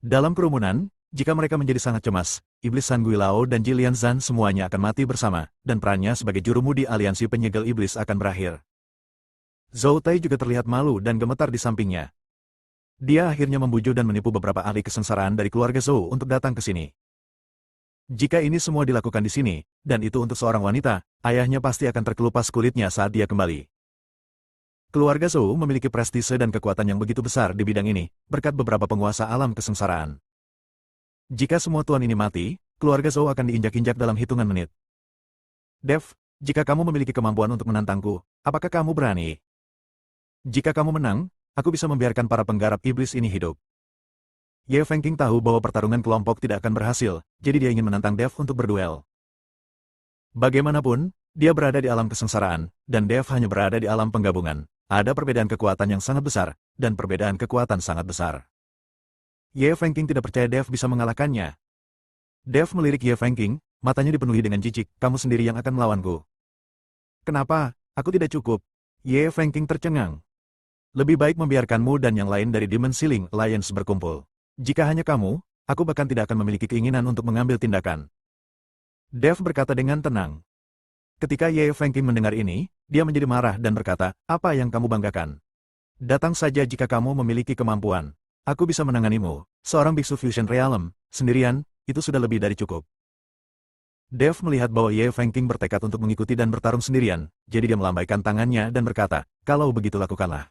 Dalam kerumunan, jika mereka menjadi sangat cemas, Iblis San Guilao dan Jilian Zhan semuanya akan mati bersama, dan perannya sebagai jurumudi aliansi penyegel iblis akan berakhir. Zhou Tai juga terlihat malu dan gemetar di sampingnya. Dia akhirnya membujuk dan menipu beberapa ahli kesengsaraan dari keluarga Zhou untuk datang ke sini. Jika ini semua dilakukan di sini, dan itu untuk seorang wanita, ayahnya pasti akan terkelupas kulitnya saat dia kembali. Keluarga Zhou memiliki prestise dan kekuatan yang begitu besar di bidang ini, berkat beberapa penguasa alam kesengsaraan. Jika semua tuan ini mati, keluarga Zhou akan diinjak-injak dalam hitungan menit. Dev, jika kamu memiliki kemampuan untuk menantangku, apakah kamu berani? Jika kamu menang, aku bisa membiarkan para penggarap iblis ini hidup. Ye Fengqing tahu bahwa pertarungan kelompok tidak akan berhasil, jadi dia ingin menantang Dev untuk berduel. Bagaimanapun, dia berada di alam kesengsaraan, dan Dev hanya berada di alam penggabungan. Ada perbedaan kekuatan yang sangat besar, dan perbedaan kekuatan sangat besar. Ye Fengqing tidak percaya Dev bisa mengalahkannya. Dev melirik Ye Fengqing, matanya dipenuhi dengan jijik, kamu sendiri yang akan melawanku. Kenapa? Aku tidak cukup. Ye Fengqing tercengang. Lebih baik membiarkanmu dan yang lain dari Demon Ceiling Alliance berkumpul. Jika hanya kamu, aku bahkan tidak akan memiliki keinginan untuk mengambil tindakan. Dev berkata dengan tenang. Ketika Ye Fengqing mendengar ini, dia menjadi marah dan berkata, apa yang kamu banggakan? Datang saja jika kamu memiliki kemampuan. Aku bisa menanganimu, seorang biksu Fusion Realm, sendirian, itu sudah lebih dari cukup. Dev melihat bahwa Ye Fengqing bertekad untuk mengikuti dan bertarung sendirian, jadi dia melambaikan tangannya dan berkata, kalau begitu lakukanlah.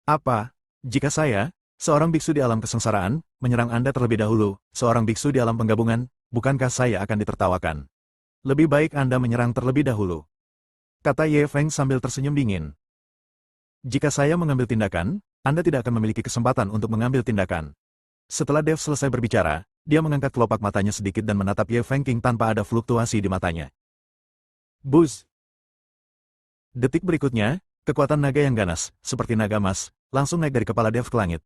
Apa? Jika saya, seorang biksu di alam kesengsaraan, menyerang Anda terlebih dahulu, seorang biksu di alam penggabungan, bukankah saya akan ditertawakan? Lebih baik Anda menyerang terlebih dahulu. Kata Ye Feng sambil tersenyum dingin. Jika saya mengambil tindakan, Anda tidak akan memiliki kesempatan untuk mengambil tindakan. Setelah Dev selesai berbicara, dia mengangkat kelopak matanya sedikit dan menatap Ye Fengqing tanpa ada fluktuasi di matanya. Buzz! Detik berikutnya, kekuatan naga yang ganas, seperti naga emas, langsung naik dari kepala Dev ke langit.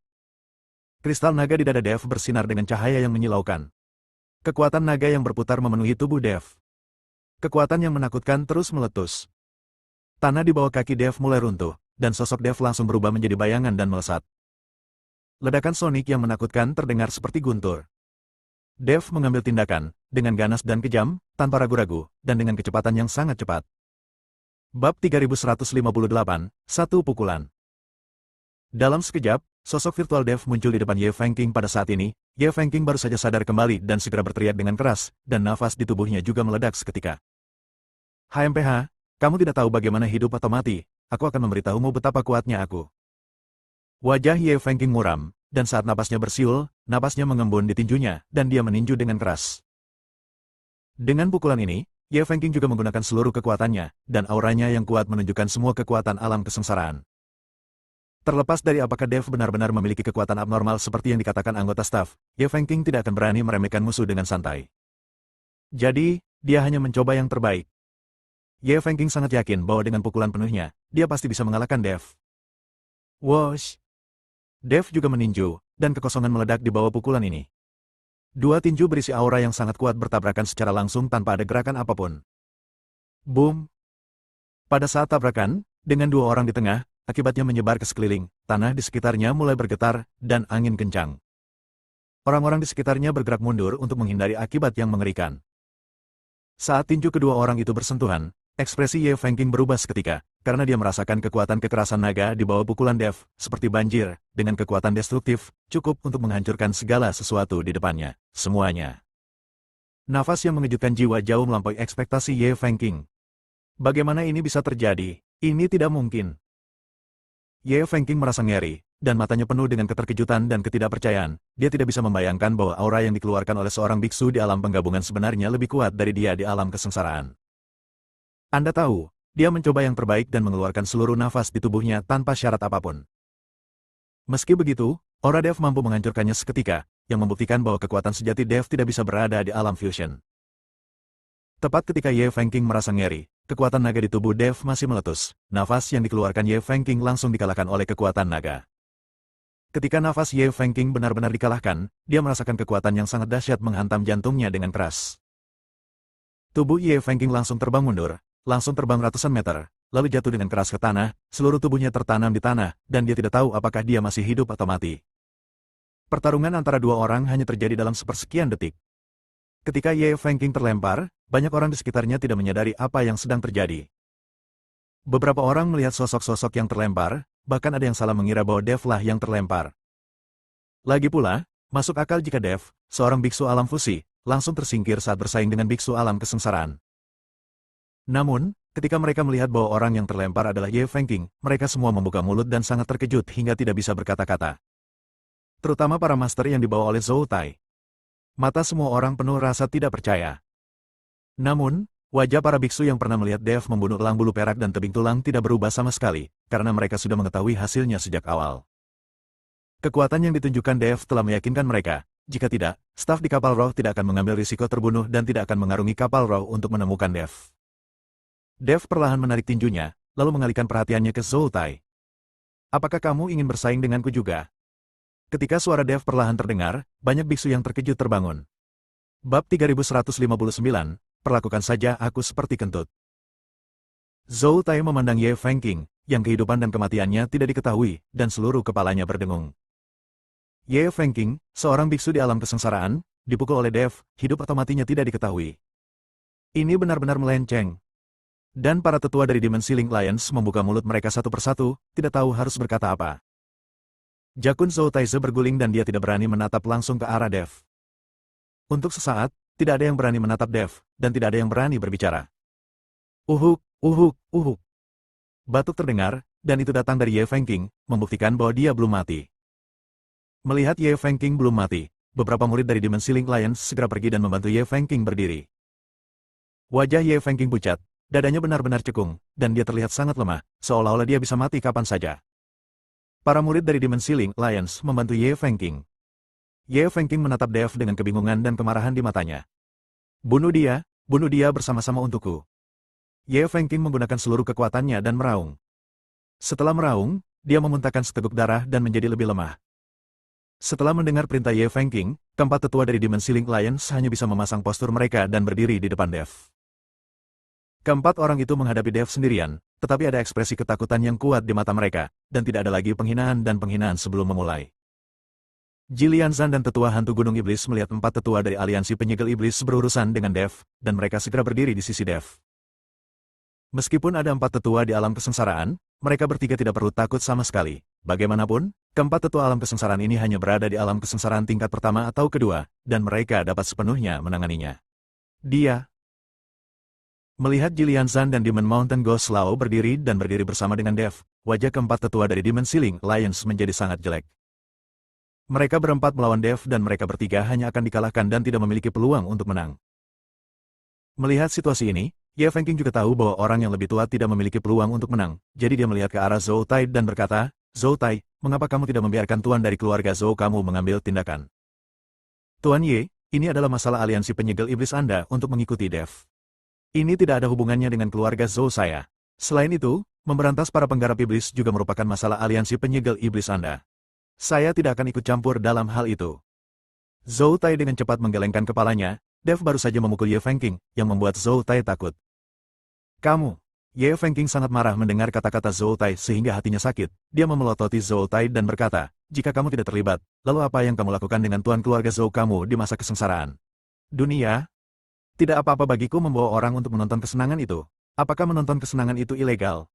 Kristal naga di dada Dev bersinar dengan cahaya yang menyilaukan. Kekuatan naga yang berputar memenuhi tubuh Dev. Kekuatan yang menakutkan terus meletus. Tanah di bawah kaki Dev mulai runtuh, dan sosok Dev langsung berubah menjadi bayangan dan melesat. Ledakan sonik yang menakutkan terdengar seperti guntur. Dev mengambil tindakan, dengan ganas dan kejam, tanpa ragu-ragu, dan dengan kecepatan yang sangat cepat. Bab 3158, Satu Pukulan. Dalam sekejap, sosok virtual Dev muncul di depan Ye Fengqing pada saat ini. Ye Fengqing baru saja sadar kembali dan segera berteriak dengan keras, dan nafas di tubuhnya juga meledak seketika. HMPH, kamu tidak tahu bagaimana hidup atau mati, aku akan memberitahumu betapa kuatnya aku. Wajah Ye Fengqing muram, dan saat napasnya bersiul, napasnya mengembun di tinjunya, dan dia meninju dengan keras. Dengan pukulan ini, Ye Fengqing juga menggunakan seluruh kekuatannya, dan auranya yang kuat menunjukkan semua kekuatan alam kesengsaraan. Terlepas dari apakah Dev benar-benar memiliki kekuatan abnormal seperti yang dikatakan anggota staf, Ye Fengqing tidak akan berani meremehkan musuh dengan santai. Jadi, dia hanya mencoba yang terbaik. Ye Fengqing sangat yakin bahwa dengan pukulan penuhnya, dia pasti bisa mengalahkan Dev. Whoosh! Dev juga meninju, dan kekosongan meledak di bawah pukulan ini. Dua tinju berisi aura yang sangat kuat bertabrakan secara langsung tanpa ada gerakan apapun. Boom! Pada saat tabrakan, dengan dua orang di tengah, akibatnya menyebar ke sekeliling, tanah di sekitarnya mulai bergetar, dan angin kencang. Orang-orang di sekitarnya bergerak mundur untuk menghindari akibat yang mengerikan. Saat tinju kedua orang itu bersentuhan, ekspresi Ye Fengqing berubah seketika, karena dia merasakan kekuatan kekerasan naga di bawah pukulan Dev, seperti banjir, dengan kekuatan destruktif, cukup untuk menghancurkan segala sesuatu di depannya, semuanya. Nafas yang mengejutkan jiwa jauh melampaui ekspektasi Ye Fengqing. Bagaimana ini bisa terjadi? Ini tidak mungkin. Ye Fengqing merasa ngeri, dan matanya penuh dengan keterkejutan dan ketidakpercayaan. Dia tidak bisa membayangkan bahwa aura yang dikeluarkan oleh seorang biksu di alam penggabungan sebenarnya lebih kuat dari dia di alam kesengsaraan. Anda tahu, dia mencoba yang terbaik dan mengeluarkan seluruh nafas di tubuhnya tanpa syarat apapun. Meski begitu, aura Dev mampu menghancurkannya seketika, yang membuktikan bahwa kekuatan sejati Dev tidak bisa berada di alam fusion. Tepat ketika Ye Fengqing merasa ngeri, kekuatan naga di tubuh Dev masih meletus. Nafas yang dikeluarkan Ye Fengqing langsung dikalahkan oleh kekuatan naga. Ketika nafas Ye Fengqing benar-benar dikalahkan, dia merasakan kekuatan yang sangat dahsyat menghantam jantungnya dengan keras. Tubuh Ye Fengqing langsung terbang mundur, langsung terbang ratusan meter, lalu jatuh dengan keras ke tanah, seluruh tubuhnya tertanam di tanah, dan dia tidak tahu apakah dia masih hidup atau mati. Pertarungan antara dua orang hanya terjadi dalam sepersekian detik. Ketika Ye Fengqing terlempar, banyak orang di sekitarnya tidak menyadari apa yang sedang terjadi. Beberapa orang melihat sosok-sosok yang terlempar, bahkan ada yang salah mengira bahwa Dev lah yang terlempar. Lagi pula, masuk akal jika Dev, seorang biksu alam fusi, langsung tersingkir saat bersaing dengan biksu alam kesengsaraan. Namun, ketika mereka melihat bahwa orang yang terlempar adalah Ye Fengqing, mereka semua membuka mulut dan sangat terkejut hingga tidak bisa berkata-kata. Terutama para master yang dibawa oleh Zhou Tai. Mata semua orang penuh rasa tidak percaya. Namun, wajah para biksu yang pernah melihat Dev membunuh elang bulu perak dan tebing tulang tidak berubah sama sekali, karena mereka sudah mengetahui hasilnya sejak awal. Kekuatan yang ditunjukkan Dev telah meyakinkan mereka, jika tidak, staf di kapal roh tidak akan mengambil risiko terbunuh dan tidak akan mengarungi kapal roh untuk menemukan Dev. Dev perlahan menarik tinjunya, lalu mengalihkan perhatiannya ke Zhou Tai. Apakah kamu ingin bersaing denganku juga? Ketika suara Dev perlahan terdengar, banyak biksu yang terkejut terbangun. Bab 3159, perlakukan saja aku seperti kentut. Zhou Tai memandang Ye Fengqing, yang kehidupan dan kematiannya tidak diketahui, dan seluruh kepalanya berdengung. Ye Fengqing, seorang biksu di alam kesengsaraan, dipukul oleh Dev, hidup atau matinya tidak diketahui. Ini benar-benar melenceng. Dan para tetua dari Dimensi Link Lions membuka mulut mereka satu persatu, tidak tahu harus berkata apa. Jakun Zhou Taize berguling dan dia tidak berani menatap langsung ke arah Dev. Untuk sesaat, tidak ada yang berani menatap Dev, dan tidak ada yang berani berbicara. Uhuk, uhuk, uhuk. Batuk terdengar, dan itu datang dari Ye Fengqing, membuktikan bahwa dia belum mati. Melihat Ye Fengqing belum mati, beberapa murid dari Dimensi Link Lions segera pergi dan membantu Ye Fengqing berdiri. Wajah Ye Fengqing pucat, dadanya benar-benar cekung, dan dia terlihat sangat lemah, seolah-olah dia bisa mati kapan saja. Para murid dari Dimensi Link Lions membantu Ye Fengqing. Ye Fengqing menatap Dev dengan kebingungan dan kemarahan di matanya. Bunuh dia bersama-sama untukku. Ye Fengqing menggunakan seluruh kekuatannya dan meraung. Setelah meraung, dia memuntahkan seteguk darah dan menjadi lebih lemah. Setelah mendengar perintah Ye Fengqing, keempat tetua dari Dimensi Link Lions hanya bisa memasang postur mereka dan berdiri di depan Dev. Keempat orang itu menghadapi Dev sendirian, tetapi ada ekspresi ketakutan yang kuat di mata mereka, dan tidak ada lagi penghinaan dan penghinaan sebelum memulai. Jilian Zhan dan tetua hantu Gunung Iblis melihat empat tetua dari aliansi penyegel iblis berurusan dengan Dev, dan mereka segera berdiri di sisi Dev. Meskipun ada empat tetua di alam kesengsaraan, mereka bertiga tidak perlu takut sama sekali. Bagaimanapun, keempat tetua alam kesengsaraan ini hanya berada di alam kesengsaraan tingkat pertama atau kedua, dan mereka dapat sepenuhnya menanganinya. Dia melihat Jilian Zhan dan Demon Mountain Ghost Lao berdiri bersama dengan Dev, wajah keempat tetua dari Dimensi Link Lions menjadi sangat jelek. Mereka berempat melawan Dev dan mereka bertiga hanya akan dikalahkan dan tidak memiliki peluang untuk menang. Melihat situasi ini, Ye Fengqing juga tahu bahwa orang yang lebih tua tidak memiliki peluang untuk menang, jadi dia melihat ke arah Zhou Tai dan berkata, Zhou Tai, mengapa kamu tidak membiarkan tuan dari keluarga Zhou kamu mengambil tindakan? Tuan Ye, ini adalah masalah aliansi penyegel iblis Anda untuk mengikuti Dev. Ini tidak ada hubungannya dengan keluarga Zhou saya. Selain itu, memberantas para penggarap iblis juga merupakan masalah aliansi penyegel iblis Anda. Saya tidak akan ikut campur dalam hal itu. Zhou Tai dengan cepat menggelengkan kepalanya, Dev baru saja memukul Ye Fengqing, yang membuat Zhou Tai takut. Kamu. Ye Fengqing sangat marah mendengar kata-kata Zhou Tai sehingga hatinya sakit. Dia memelototi Zhou Tai dan berkata, jika kamu tidak terlibat, lalu apa yang kamu lakukan dengan tuan keluarga Zhou kamu di masa kesengsaraan? Dunia? Tidak apa-apa bagiku membawa orang untuk menonton kesenangan itu. Apakah menonton kesenangan itu ilegal?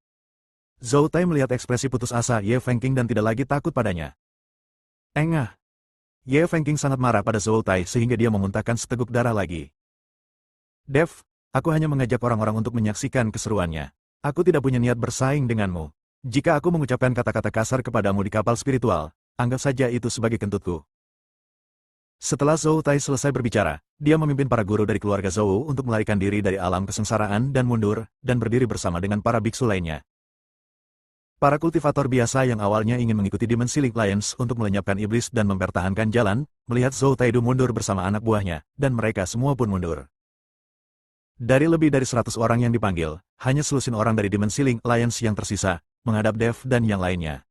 Zhou Tai melihat ekspresi putus asa Ye Fengqing dan tidak lagi takut padanya. Engah. Ye Fengqing sangat marah pada Zhou Tai sehingga dia memuntahkan seteguk darah lagi. Dev, aku hanya mengajak orang-orang untuk menyaksikan keseruannya. Aku tidak punya niat bersaing denganmu. Jika aku mengucapkan kata-kata kasar kepadamu di kapal spiritual, anggap saja itu sebagai kentutku. Setelah Zhou Tai selesai berbicara, dia memimpin para guru dari keluarga Zhou untuk melarikan diri dari alam kesengsaraan dan mundur, dan berdiri bersama dengan para biksu lainnya. Para kultivator biasa yang awalnya ingin mengikuti Dimensi Link Lions untuk melenyapkan iblis dan mempertahankan jalan, melihat Zhou Taidu mundur bersama anak buahnya, dan mereka semua pun mundur. Dari lebih dari 100 orang yang dipanggil, hanya selusin orang dari Dimensi Link Lions yang tersisa, menghadap Dev dan yang lainnya.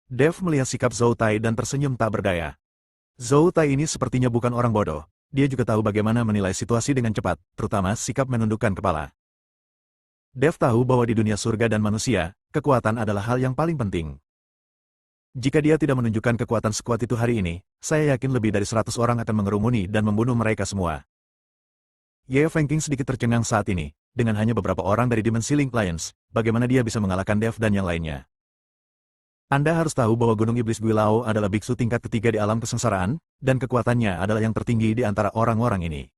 Dev melihat sikap Zhou Tai dan tersenyum tak berdaya. Zhou Tai ini sepertinya bukan orang bodoh, dia juga tahu bagaimana menilai situasi dengan cepat, terutama sikap menundukkan kepala. Dev tahu bahwa di dunia surga dan manusia, kekuatan adalah hal yang paling penting. Jika dia tidak menunjukkan kekuatan sekuat itu hari ini, saya yakin lebih dari 100 orang akan mengerumuni dan membunuh mereka semua. Ye Fengqing sedikit tercengang saat ini, dengan hanya beberapa orang dari Dimensi Link Lions, bagaimana dia bisa mengalahkan Dev dan yang lainnya. Anda harus tahu bahwa Gunung Iblis Guilao adalah biksu tingkat ketiga di alam kesengsaraan, dan kekuatannya adalah yang tertinggi di antara orang-orang ini.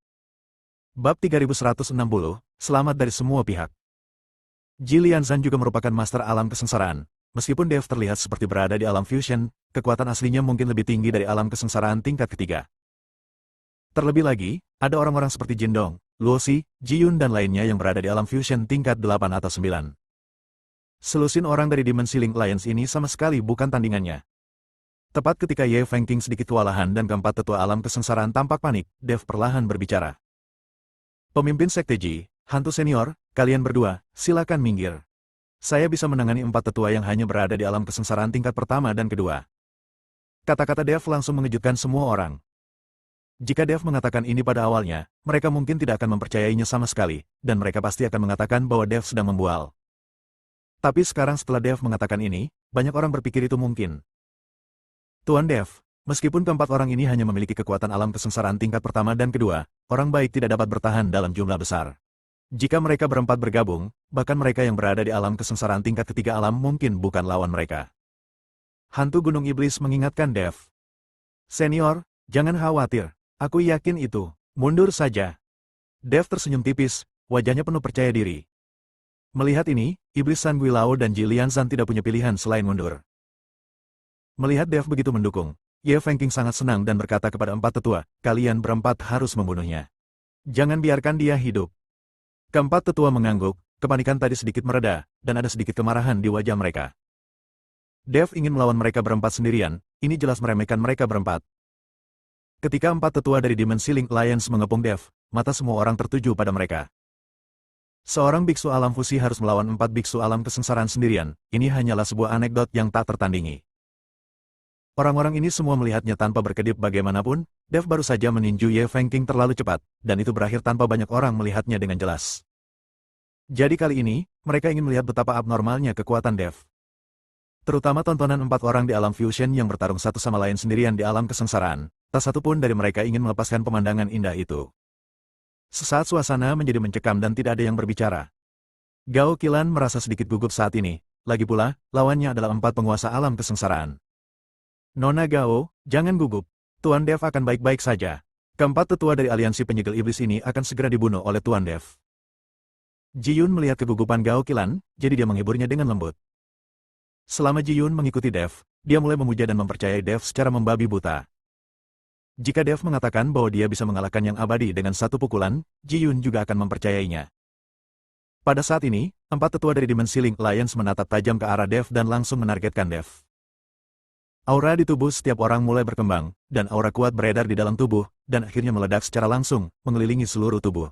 Bab 3160, Selamat dari semua pihak. Ji Lianzan juga merupakan master alam kesengsaraan. Meskipun Dev terlihat seperti berada di alam fusion, kekuatan aslinya mungkin lebih tinggi dari alam kesengsaraan tingkat ketiga. Terlebih lagi, ada orang-orang seperti Jindong, Luosi, Ji Yun dan lainnya yang berada di alam fusion tingkat 8 atau 9. Selusin orang dari Dimensi Link Lions ini sama sekali bukan tandingannya. Tepat ketika Ye Fengqing sedikit kewalahan dan keempat tetua alam kesengsaraan tampak panik, Dev perlahan berbicara. Pemimpin Sekte Ji, hantu senior, kalian berdua, silakan minggir. Saya bisa menangani 4 tetua yang hanya berada di alam kesengsaraan tingkat pertama dan kedua. Kata-kata Dev langsung mengejutkan semua orang. Jika Dev mengatakan ini pada awalnya, mereka mungkin tidak akan mempercayainya sama sekali, dan mereka pasti akan mengatakan bahwa Dev sedang membual. Tapi sekarang setelah Dev mengatakan ini, banyak orang berpikir itu mungkin. Tuan Dev, meskipun keempat orang ini hanya memiliki kekuatan alam kesengsaraan tingkat pertama dan kedua, orang baik tidak dapat bertahan dalam jumlah besar. Jika mereka berempat bergabung, bahkan mereka yang berada di alam kesengsaraan tingkat ketiga alam mungkin bukan lawan mereka. Hantu Gunung Iblis mengingatkan Dev. Senior, jangan khawatir. Aku yakin itu. Mundur saja. Dev tersenyum tipis, wajahnya penuh percaya diri. Melihat ini, Iblis San Guilao dan Ji Lianzan tidak punya pilihan selain mundur. Melihat Dev begitu mendukung, Ye Fengqing sangat senang dan berkata kepada empat tetua, kalian berempat harus membunuhnya. Jangan biarkan dia hidup. Keempat tetua mengangguk, kepanikan tadi sedikit mereda, dan ada sedikit kemarahan di wajah mereka. Dev ingin melawan mereka berempat sendirian, ini jelas meremehkan mereka berempat. Ketika empat tetua dari Dimensi Link Lions mengepung Dev, mata semua orang tertuju pada mereka. Seorang biksu alam fusi harus melawan 4 biksu alam kesengsaraan sendirian, ini hanyalah sebuah anekdot yang tak tertandingi. Orang-orang ini semua melihatnya tanpa berkedip bagaimanapun, Dev baru saja meninju Ye Fengqing terlalu cepat, dan itu berakhir tanpa banyak orang melihatnya dengan jelas. Jadi kali ini, mereka ingin melihat betapa abnormalnya kekuatan Dev. Terutama tontonan 4 orang di alam fusion yang bertarung satu sama lain sendirian di alam kesengsaraan, tak satu pun dari mereka ingin melepaskan pemandangan indah itu. Sesaat suasana menjadi mencekam dan tidak ada yang berbicara. Gao Qilan merasa sedikit gugup saat ini, lagi pula, lawannya adalah 4 penguasa alam kesengsaraan. Nona Gao, jangan gugup. Tuan Dev akan baik-baik saja. Keempat tetua dari aliansi penyegel iblis ini akan segera dibunuh oleh Tuan Dev. Ji Yun melihat kegugupan Gao Qilan, jadi dia menghiburnya dengan lembut. Selama Ji Yun mengikuti Dev, dia mulai memuja dan mempercayai Dev secara membabi buta. Jika Dev mengatakan bahwa dia bisa mengalahkan yang abadi dengan satu pukulan, Ji Yun juga akan mempercayainya. Pada saat ini, 4 tetua dari Dimensi Link Lions menatap tajam ke arah Dev dan langsung menargetkan Dev. Aura di tubuh setiap orang mulai berkembang, dan aura kuat beredar di dalam tubuh, dan akhirnya meledak secara langsung, mengelilingi seluruh tubuh.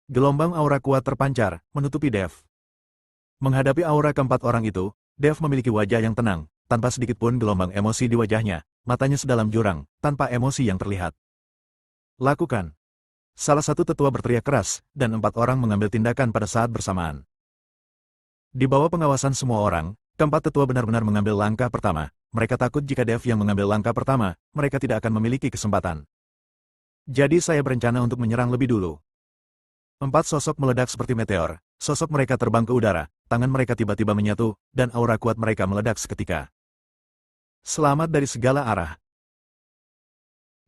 Gelombang aura kuat terpancar, menutupi Dev. Menghadapi aura keempat orang itu, Dev memiliki wajah yang tenang, tanpa sedikit pun gelombang emosi di wajahnya, matanya sedalam jurang, tanpa emosi yang terlihat. Lakukan. Salah satu tetua berteriak keras, dan 4 orang mengambil tindakan pada saat bersamaan. Di bawah pengawasan semua orang, keempat tetua benar-benar mengambil langkah pertama. Mereka takut jika Dev yang mengambil langkah pertama, mereka tidak akan memiliki kesempatan. Jadi saya berencana untuk menyerang lebih dulu. 4 sosok meledak seperti meteor. Sosok mereka terbang ke udara, tangan mereka tiba-tiba menyatu, dan aura kuat mereka meledak seketika. Selamat dari segala arah.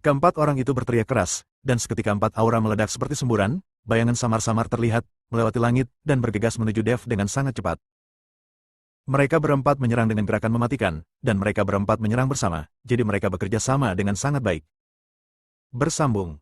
Keempat orang itu berteriak keras, dan seketika 4 aura meledak seperti semburan, bayangan samar-samar terlihat, melewati langit, dan bergegas menuju Dev dengan sangat cepat. Mereka berempat menyerang dengan gerakan mematikan, dan mereka berempat menyerang bersama, jadi mereka bekerja sama dengan sangat baik. Bersambung.